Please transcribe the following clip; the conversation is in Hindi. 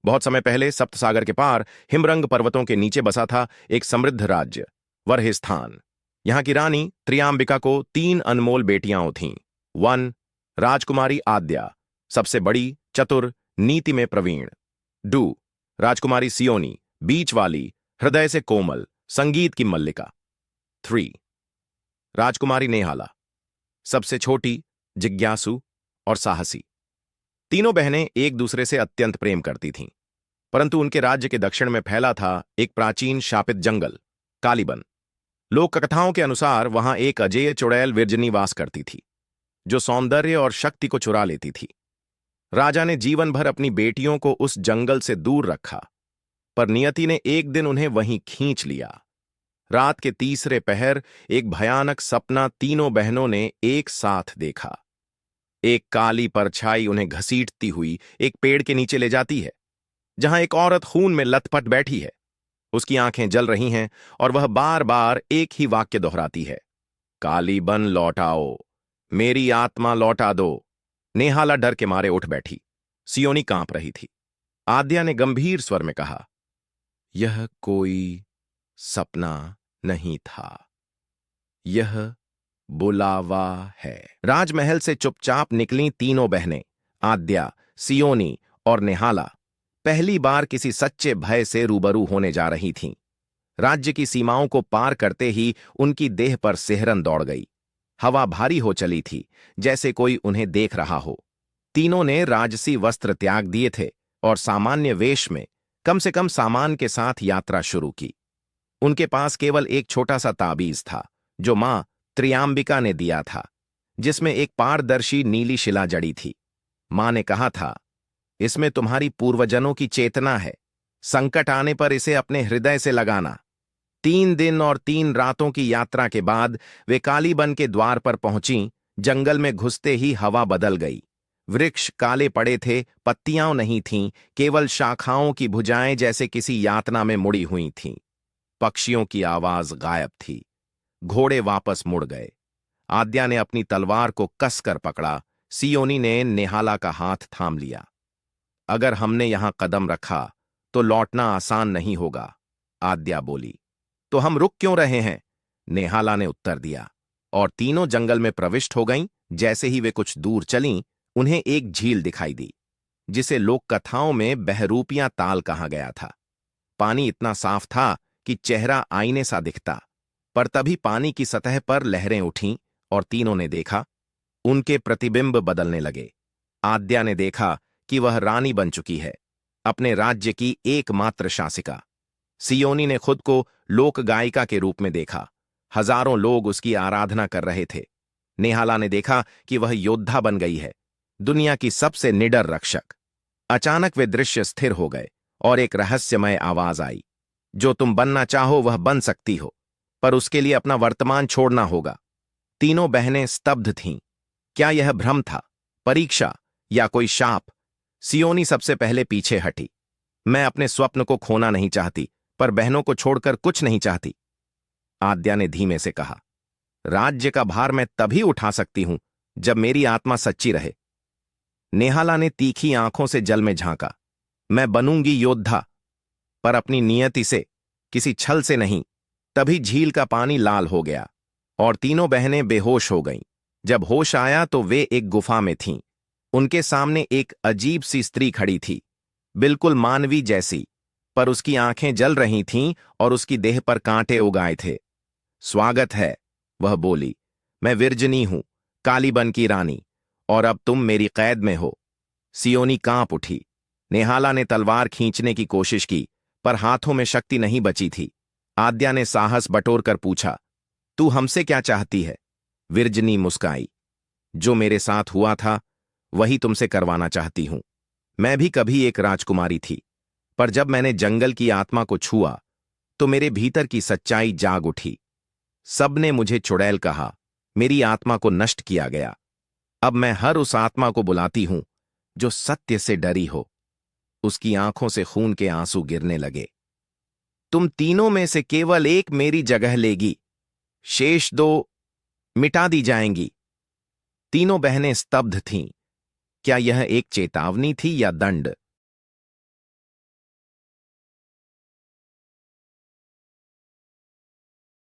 बहुत समय पहले सप्तसागर के पार हिमरंग पर्वतों के नीचे बसा था एक समृद्ध राज्य वरहिस्थान। यहाँ की रानी त्रियाम्बिका को 3 अनमोल बेटियां थीं। 1 राजकुमारी आद्या, सबसे बड़ी, चतुर, नीति में प्रवीण। 2 राजकुमारी सियोनी, बीच वाली, हृदय से कोमल, संगीत की मल्लिका। 3 राजकुमारी नेहाला, सबसे छोटी, जिज्ञासु और साहसी। तीनों बहनें एक दूसरे से अत्यंत प्रेम करती थीं, परंतु उनके राज्य के दक्षिण में फैला था एक प्राचीन शापित जंगल, कालीबन। लोक कथाओं के अनुसार वहां एक अजेय चुड़ैल विरजनी वास करती थी, जो सौंदर्य और शक्ति को चुरा लेती थी। राजा ने जीवन भर अपनी बेटियों को उस जंगल से दूर रखा, पर नियति ने एक दिन उन्हें वहीं खींच लिया। रात के तीसरे पहर एक भयानक सपना तीनों बहनों ने एक साथ देखा। एक काली परछाई उन्हें घसीटती हुई एक पेड़ के नीचे ले जाती है, जहां एक औरत खून में लथपथ बैठी है। उसकी आंखें जल रही हैं और वह बार बार एक ही वाक्य दोहराती है, कालीबन लौटाओ, मेरी आत्मा लौटा दो। नेहाला डर के मारे उठ बैठी। सियोनी कांप रही थी। आद्या ने गंभीर स्वर में कहा, यह कोई सपना नहीं था, यह बुलावा है। राजमहल से चुपचाप निकली तीनों बहनें, आद्या, सियोनी और नेहाला, पहली बार किसी सच्चे भय से रूबरू होने जा रही थीं। राज्य की सीमाओं को पार करते ही उनकी देह पर सिहरन दौड़ गई। हवा भारी हो चली थी, जैसे कोई उन्हें देख रहा हो। तीनों ने राजसी वस्त्र त्याग दिए थे और सामान्य वेश में कम से कम सामान के साथ यात्रा शुरू की। उनके पास केवल एक छोटा सा ताबीज था, जो मां त्रियाम्बिका ने दिया था, जिसमें एक पारदर्शी नीली शिला जड़ी थी। मां ने कहा था, इसमें तुम्हारी पूर्वजनों की चेतना है, संकट आने पर इसे अपने हृदय से लगाना। 3 दिन और 3 रातों की यात्रा के बाद वे कालीबन के द्वार पर पहुंची। जंगल में घुसते ही हवा बदल गई। वृक्ष काले पड़े थे, पत्तियां नहीं थीं, केवल शाखाओं की भुजाएं जैसे किसी यातना में मुड़ी हुई थीं। पक्षियों की आवाज गायब थी। घोड़े वापस मुड़ गए। आद्या ने अपनी तलवार को कसकर पकड़ा। सियोनी ने नेहाला का हाथ थाम लिया। अगर हमने यहां कदम रखा तो लौटना आसान नहीं होगा, आद्या बोली। तो हम रुक क्यों रहे हैं? नेहाला ने उत्तर दिया, और तीनों जंगल में प्रविष्ट हो गईं। जैसे ही वे कुछ दूर चलीं, उन्हें एक झील दिखाई दी, जिसे लोक कथाओं में बहरूपियां ताल कहा गया था। पानी इतना साफ था कि चेहरा आईने सा दिखता, पर तभी पानी की सतह पर लहरें उठीं और तीनों ने देखा, उनके प्रतिबिंब बदलने लगे। आद्या ने देखा कि वह रानी बन चुकी है, अपने राज्य की एकमात्र शासिका। सियोनी ने खुद को लोक गायिका के रूप में देखा। हजारों लोग उसकी आराधना कर रहे थे। नेहाला ने देखा कि वह योद्धा बन गई है, दुनिया की सबसे निडर रक्षक। अचानक वे दृश्य स्थिर हो गए और एक रहस्यमय आवाज आई, जो तुम बनना चाहो वह बन सकती हो, पर उसके लिए अपना वर्तमान छोड़ना होगा। तीनों बहनें स्तब्ध थीं। क्या यह भ्रम था, परीक्षा या कोई शाप? सियोनी सबसे पहले पीछे हटी। मैं अपने स्वप्न को खोना नहीं चाहती, पर बहनों को छोड़कर कुछ नहीं चाहती, आद्या ने धीमे से कहा। राज्य का भार मैं तभी उठा सकती हूं जब मेरी आत्मा सच्ची रहे। नेहाला ने तीखी आंखों से जल में झांका। मैं बनूंगी योद्धा, पर अपनी नियति से, किसी छल से नहीं। तभी झील का पानी लाल हो गया और तीनों बहनें बेहोश हो गईं। जब होश आया तो वे एक गुफा में थीं। उनके सामने एक अजीब सी स्त्री खड़ी थी, बिल्कुल मानवी जैसी, पर उसकी आंखें जल रही थीं और उसकी देह पर कांटे उगाए थे। स्वागत है, वह बोली। मैं विरजनी हूं, कालीबन की रानी, और अब तुम मेरी कैद में हो। सियोनी कांप उठी। नेहाला ने तलवार खींचने की कोशिश की, पर हाथों में शक्ति नहीं बची थी। आद्या ने साहस बटोरकर पूछा, तू हमसे क्या चाहती है? विरजनी मुस्काई, जो मेरे साथ हुआ था वही तुमसे करवाना चाहती हूं। मैं भी कभी एक राजकुमारी थी, पर जब मैंने जंगल की आत्मा को छुआ तो मेरे भीतर की सच्चाई जाग उठी। सबने मुझे चुड़ैल कहा, मेरी आत्मा को नष्ट किया गया। अब मैं हर उस आत्मा को बुलाती हूं जो सत्य से डरी हो। उसकी आंखों से खून के आंसू गिरने लगे। तुम तीनों में से केवल एक मेरी जगह लेगी, शेष 2 मिटा दी जाएंगी। तीनों बहनें स्तब्ध थीं। क्या यह एक चेतावनी थी या दंड?